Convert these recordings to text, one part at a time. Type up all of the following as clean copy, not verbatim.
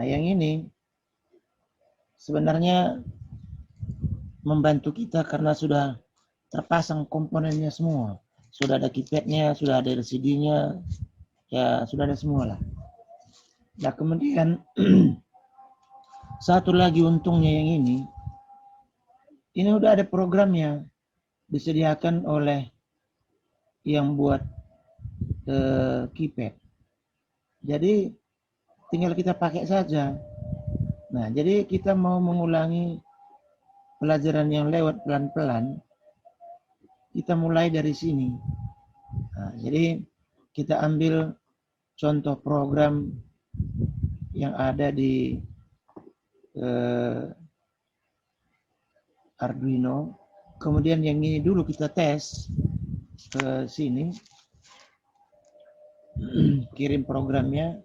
Nah, yang ini sebenarnya membantu kita karena sudah terpasang komponennya semua. Sudah ada keypadnya, sudah ada LCD-nya, ya sudah ada semua lah. Nah, kemudian satu lagi untungnya yang ini udah ada programnya disediakan oleh yang buat keypad. Jadi tinggal kita pakai saja. Nah, jadi kita mau mengulangi pelajaran yang lewat pelan-pelan, kita mulai dari sini. Nah, jadi kita ambil contoh program yang ada di Arduino. Kemudian yang ini dulu kita tes ke sini. Kirim programnya,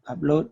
upload.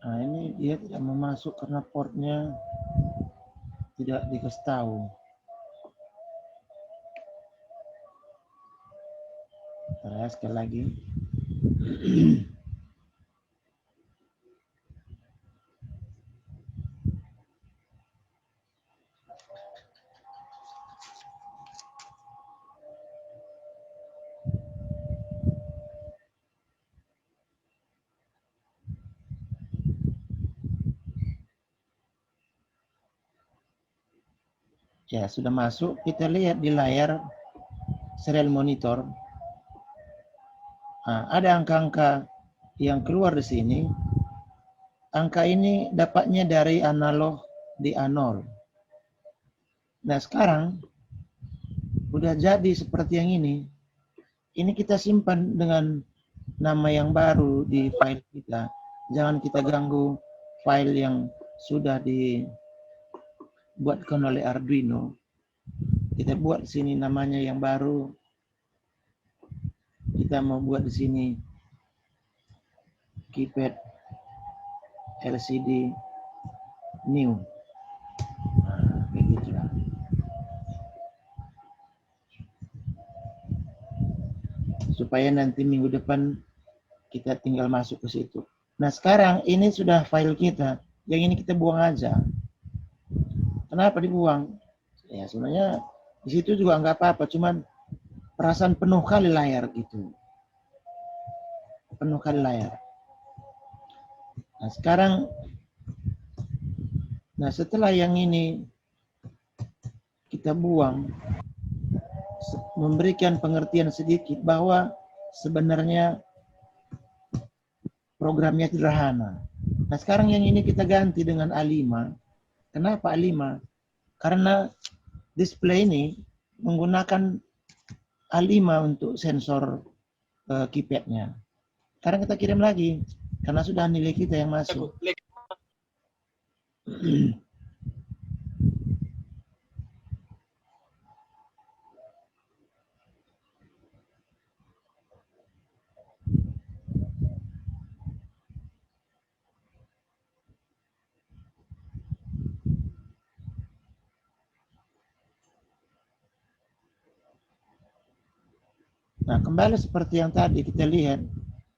Nah, ini dia tidak mau masuk karena portnya tidak dikasih tahu. Nah, sekali lagi. Ya, sudah masuk. Kita lihat di layar serial monitor. Nah, ada angka-angka yang keluar di sini. Angka ini dapatnya dari analog di A0. Nah, sekarang udah jadi seperti yang ini. Ini kita simpan dengan nama yang baru di file kita. Jangan kita ganggu file yang sudah dibuatkan oleh Arduino. Kita buat di sini namanya yang baru. Kita mau buat di sini keypad LCD new. Nah, begitu lah. Supaya nanti minggu depan kita tinggal masuk ke situ. Nah, sekarang ini sudah file kita. Yang ini kita buang aja. Kenapa dibuang? Ya, sebenarnya di situ juga nggak apa-apa, cuman perasaan penuh kali layar gitu. Penuh kali layar. Nah, sekarang setelah yang ini kita buang, memberikan pengertian sedikit bahwa sebenarnya programnya sederhana. Nah, sekarang yang ini kita ganti dengan A5. Kenapa A5? Karena display ini menggunakan A5 untuk sensor keypadnya. Sekarang kita kirim lagi, karena sudah nilai kita yang masuk. Nah, kembali seperti yang tadi kita lihat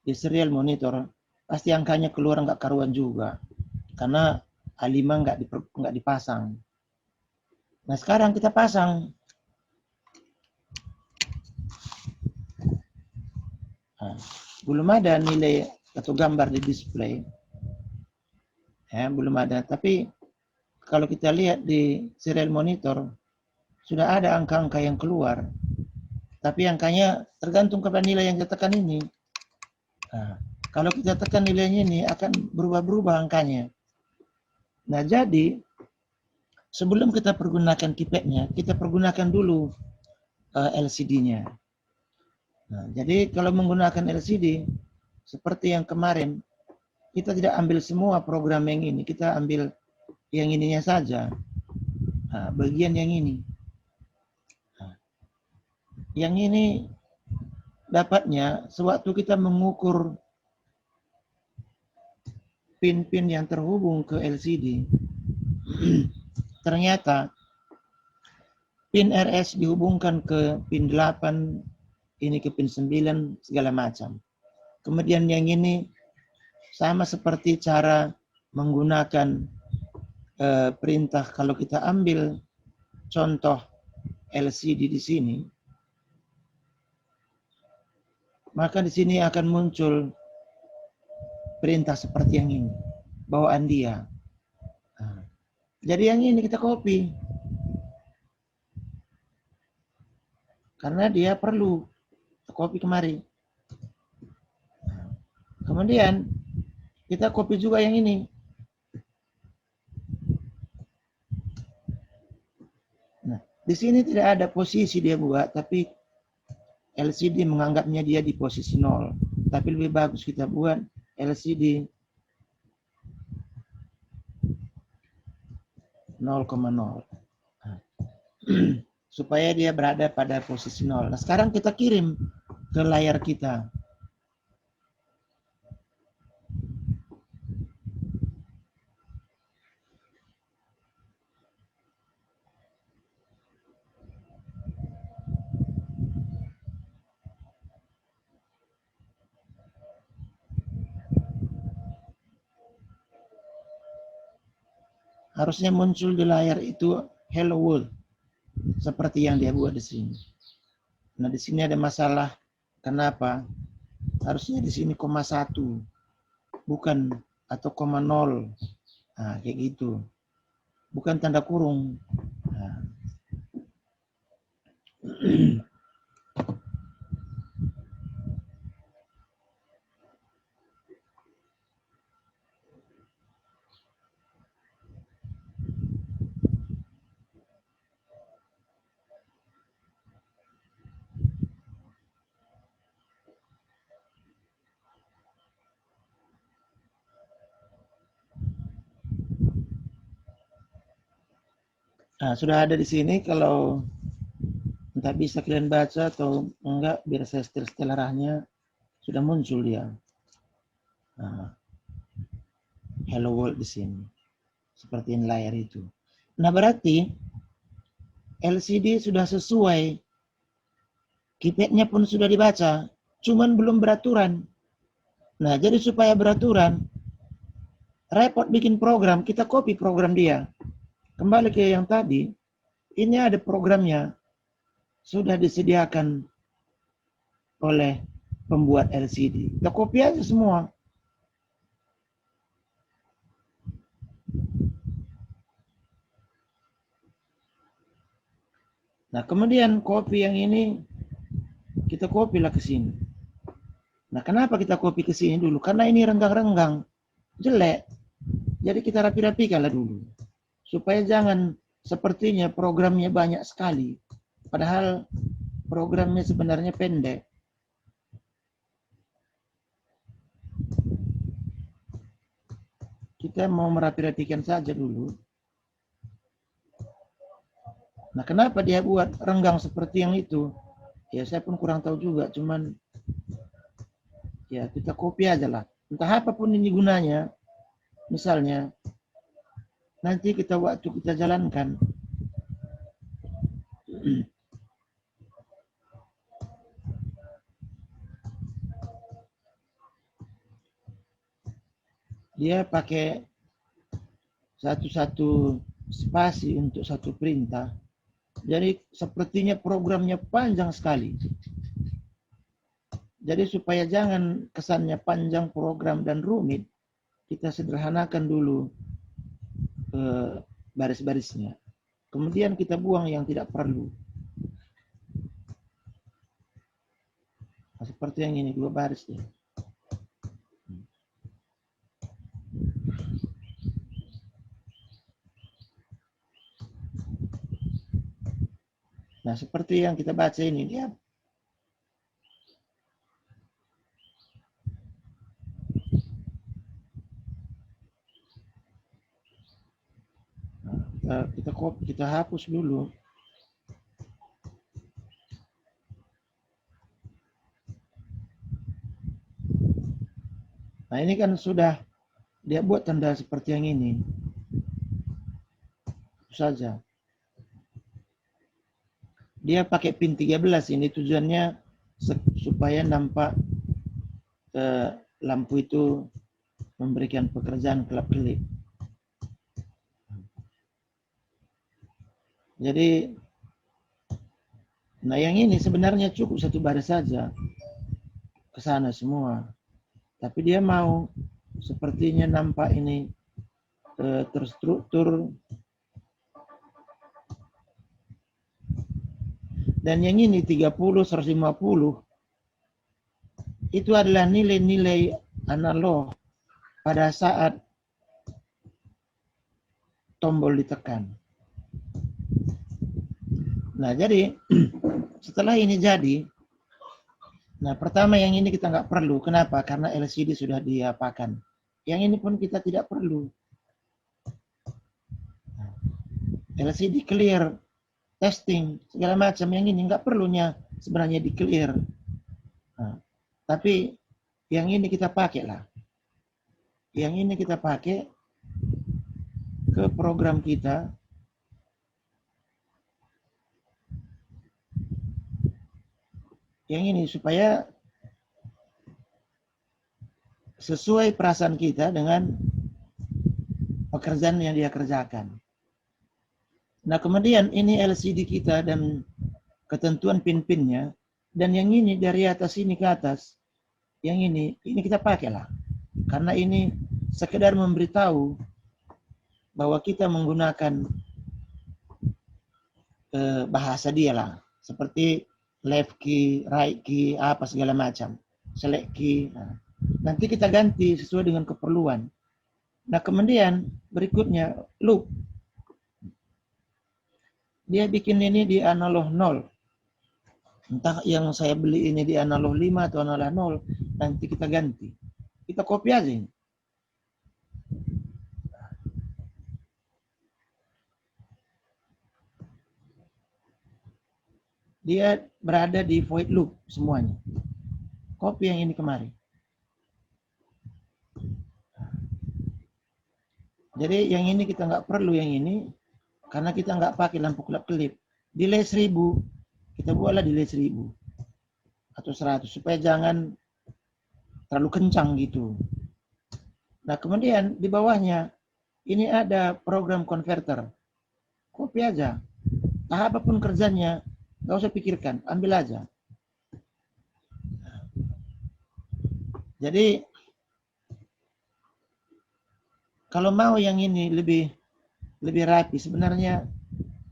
di serial monitor, pasti angkanya keluar nggak karuan juga, karena A5 nggak dipasang. Nah, sekarang kita pasang. Nah, belum ada nilai atau gambar di display. Ya, belum ada. Tapi kalau kita lihat di serial monitor, sudah ada angka-angka yang keluar. Tapi angkanya tergantung kepada nilai yang kita tekan ini. Nah, Kalau kita tekan nilainya ini akan berubah-berubah angkanya. Nah, jadi sebelum kita pergunakan keypadnya, kita pergunakan dulu LCD-nya. Nah, jadi kalau menggunakan LCD, seperti yang kemarin, kita tidak ambil semua program yang ini, kita ambil yang ininya saja. Nah, bagian yang ini. Nah, yang ini dapatnya sewaktu kita mengukur pin-pin yang terhubung ke LCD, ternyata pin RS dihubungkan ke pin 8, ini ke pin 9, segala macam. Kemudian yang ini sama seperti cara menggunakan perintah. Kalau kita ambil contoh LCD di sini, maka di sini akan muncul perintah seperti yang ini, bawaan dia. Nah, jadi yang ini kita copy, karena dia perlu copy kemari. Kemudian kita copy juga yang ini. Nah, di sini tidak ada posisi dia buat, tapi LCD menganggapnya dia di posisi 0. Tapi lebih bagus kita buat LCD 0,0. Supaya dia berada pada posisi 0. Nah, sekarang kita kirim ke layar kita. Harusnya muncul di layar itu Hello World, seperti yang dia buat di sini. Nah, di sini ada masalah. Kenapa? Harusnya di sini 1, bukan, atau 0. Nah, kayak gitu. Bukan tanda kurung. Nah. Nah, sudah ada di sini. Kalau entah bisa kalian baca atau enggak, biar saya setel arahnya, sudah muncul dia. Nah, Hello World di sini, seperti yang layar itu. Nah, berarti LCD sudah sesuai, keypadnya pun sudah dibaca, cuman belum beraturan. Nah, jadi supaya beraturan, repot bikin program, kita copy program dia. Kembali ke yang tadi, ini ada programnya, sudah disediakan oleh pembuat LCD. Kita copy aja semua. Nah, kemudian copy yang ini, kita copy lah ke sini. Nah, kenapa kita copy ke sini dulu? Karena ini renggang-renggang, jelek. Jadi kita rapi-rapikan lah dulu. Supaya jangan sepertinya programnya banyak sekali. Padahal programnya sebenarnya pendek. Kita mau merapi-rapikan saja dulu. Nah, kenapa dia buat renggang seperti yang itu? Ya, saya pun kurang tahu juga. Cuman, ya kita copy aja lah. Entah apapun ini gunanya. Misalnya, nanti kita waktu kita jalankan, dia pakai satu-satu spasi untuk satu perintah. Jadi sepertinya programnya panjang sekali. Jadi supaya jangan kesannya panjang program dan rumit, kita sederhanakan dulu baris-barisnya. Kemudian kita buang yang tidak perlu. Nah, seperti yang ini, 2 baris ya. Nah, seperti yang kita baca ini, dia kita hapus dulu. Nah, ini kan sudah dia buat tanda seperti yang ini. Itu saja. Dia pakai pin 13 ini tujuannya supaya nampak lampu itu memberikan pekerjaan kelap-kelip. Jadi, nah yang ini sebenarnya cukup satu baris saja ke sana semua. Tapi dia mau sepertinya nampak ini terstruktur. Dan yang ini 30, 150 itu adalah nilai-nilai analog pada saat tombol ditekan. Nah, jadi setelah ini jadi, nah pertama yang ini kita nggak perlu. Kenapa? Karena LCD sudah diapakan. Yang ini pun kita tidak perlu. LCD clear, testing, segala macam. Yang ini nggak perlunya sebenarnya di clear. Nah, tapi yang ini kita pakai lah. Yang ini kita pakai ke program kita. Yang ini supaya sesuai perasaan kita dengan pekerjaan yang dia kerjakan. Nah, kemudian ini LCD kita dan ketentuan pin-pinnya, dan yang ini dari atas ini ke atas, yang ini kita pakailah. Karena ini sekedar memberitahu bahwa kita menggunakan bahasa dia lah, seperti left key, right key, apa segala macam, select key. Nah, nanti kita ganti sesuai dengan keperluan. Nah, kemudian berikutnya loop. Dia bikin ini di analog 0. Entah yang saya beli ini di analog 5 atau analog 0, nanti kita ganti. Kita copy aja ini. Dia berada di void loop semuanya. Copy yang ini kemari. Jadi yang ini kita nggak perlu yang ini, karena kita nggak pakai lampu kelap-kelip. Delay 1000, kita buatlah delay 1000 atau 100 supaya jangan terlalu kencang gitu. Nah, kemudian di bawahnya ini ada program converter. Copy aja. Nah, apapun kerjanya, nggak usah pikirkan, ambil aja. Jadi kalau mau yang ini lebih rapi, sebenarnya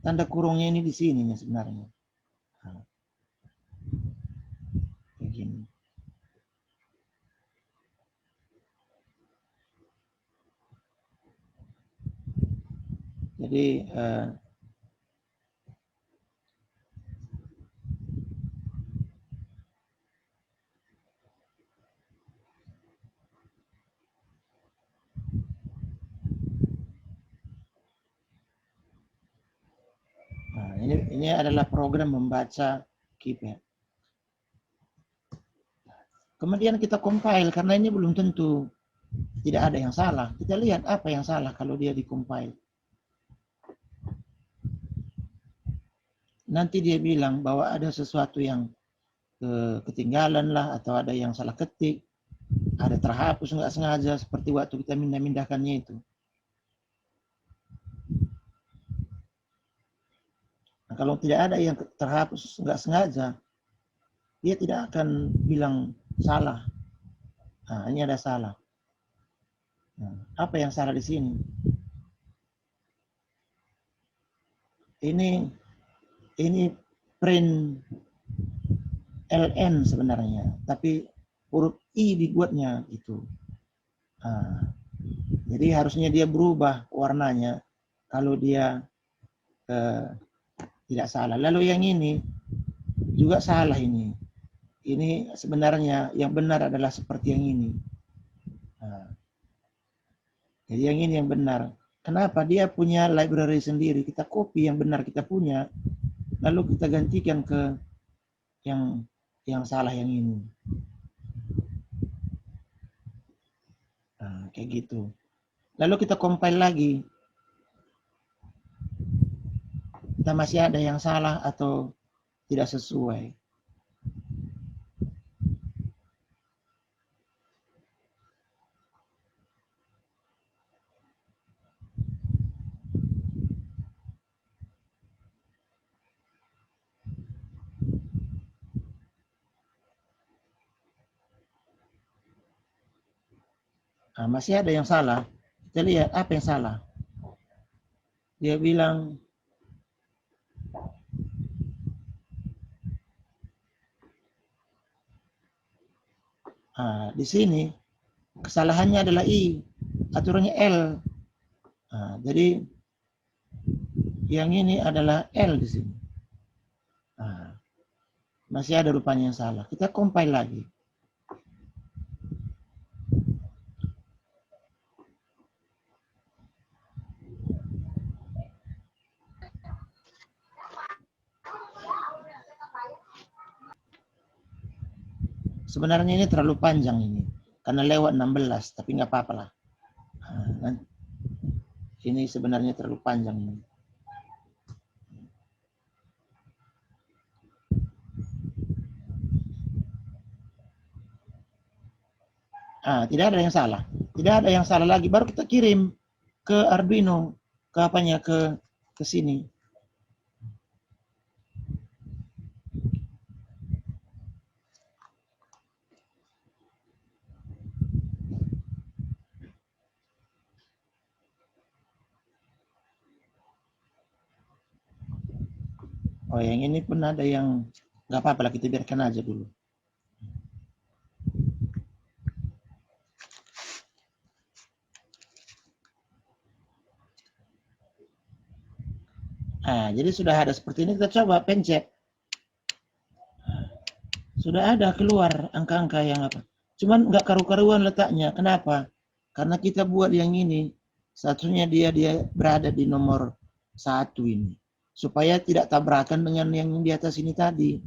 tanda kurungnya ini di sini sebenarnya. Begini. Jadi nah, ini adalah program membaca keypad. Kemudian kita compile karena ini belum tentu tidak ada yang salah. Kita lihat apa yang salah kalau dia di-compile. Nanti dia bilang bahwa ada sesuatu yang ketinggalan lah, atau ada yang salah ketik, ada terhapus nggak sengaja, seperti waktu kita mindahkannya itu. Nah, kalau tidak ada yang terhapus nggak sengaja, dia tidak akan bilang salah. Nah, ini ada salah. Nah, apa yang salah di sini? Ini print LN sebenarnya, tapi huruf I dibuatnya itu. Nah, jadi harusnya dia berubah warnanya kalau dia tidak salah. Lalu yang ini juga salah ini. Ini sebenarnya yang benar adalah seperti yang ini. Nah, jadi yang ini yang benar. Kenapa? Dia punya library sendiri. Kita copy yang benar kita punya, lalu kita gantikan ke yang salah yang ini. Nah, kayak gitu. Lalu kita compile lagi. Kita masih ada yang salah atau tidak sesuai. Nah, masih ada yang salah. Kita lihat apa yang salah. Dia bilang di sini kesalahannya adalah I, aturannya L. Nah, jadi yang ini adalah L di sini. Nah, masih ada rupanya yang salah. Kita compile lagi. Sebenarnya ini terlalu panjang ini. Karena lewat 16, tapi nggak apa-apa lah. Nah, ini sebenarnya terlalu panjang ini. Tidak ada yang salah. Tidak ada yang salah lagi. Baru kita kirim ke Arduino, ke apanya, ke sini. Oh, yang ini pun ada yang nggak apa-apa lah, kita biarkan aja dulu. Jadi sudah ada seperti ini, kita coba pencet. Sudah ada keluar angka-angka yang apa. Cuman nggak karu-karuan letaknya. Kenapa? Karena kita buat yang ini, satunya dia berada di nomor 1 ini. Supaya tidak tabrakan dengan yang di atas ini tadi.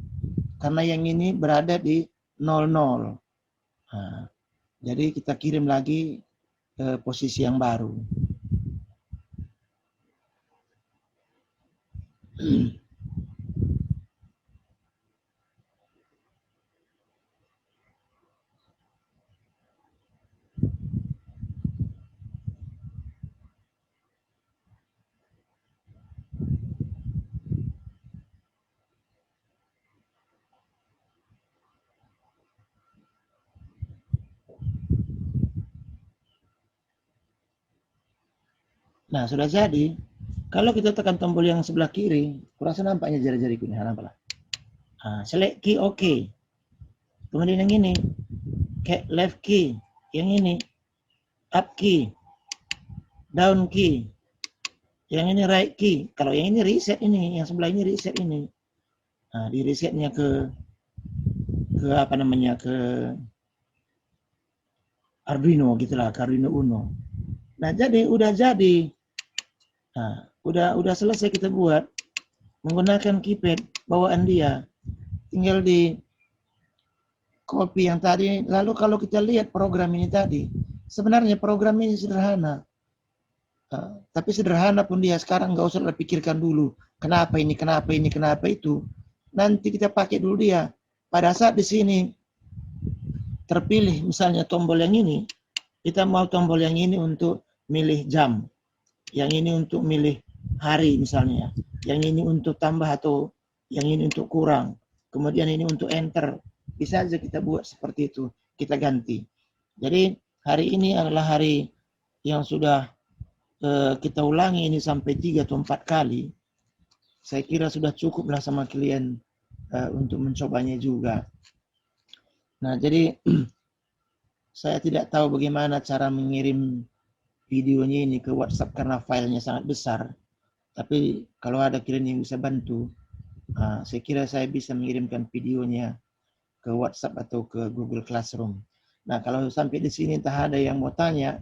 Karena yang ini berada di 00. Jadi kita kirim lagi ke posisi yang baru. Nah, sudah jadi. Kalau kita tekan tombol yang sebelah kiri, kurasa nampaknya jari-jariku ini. Nampak lah. Select key OK. Kemudian yang ini, left key. Yang ini, up key. Down key. Yang ini right key. Kalau yang ini reset ini, yang sebelah ini reset ini. Di resetnya ke apa namanya, ke Arduino gitulah, ke Arduino Uno. Nah, jadi udah jadi. Udah selesai kita buat menggunakan keypad bawaan dia. Tinggal di copy yang tadi. Lalu kalau kita lihat program ini tadi, sebenarnya program ini sederhana. Tapi sederhana pun dia sekarang nggak usah pikirkan dulu. Kenapa ini, kenapa ini, kenapa itu. Nanti kita pakai dulu dia. Pada saat di sini terpilih misalnya tombol yang ini, kita mau tombol yang ini untuk milih jam. Yang ini untuk milih hari misalnya. Yang ini untuk tambah atau yang ini untuk kurang. Kemudian ini untuk enter. Bisa aja kita buat seperti itu. Kita ganti. Jadi hari ini adalah hari yang sudah kita ulangi ini sampai 3 atau 4 kali. Saya kira sudah cukup lah sama kalian untuk mencobanya juga. Nah, jadi saya tidak tahu bagaimana cara mengirim videonya ini ke WhatsApp karena filenya sangat besar. Tapi kalau ada kalian yang bisa bantu, Saya kira saya bisa mengirimkan videonya ke WhatsApp atau ke Google Classroom. Nah, kalau sampai di sini entah ada yang mau tanya,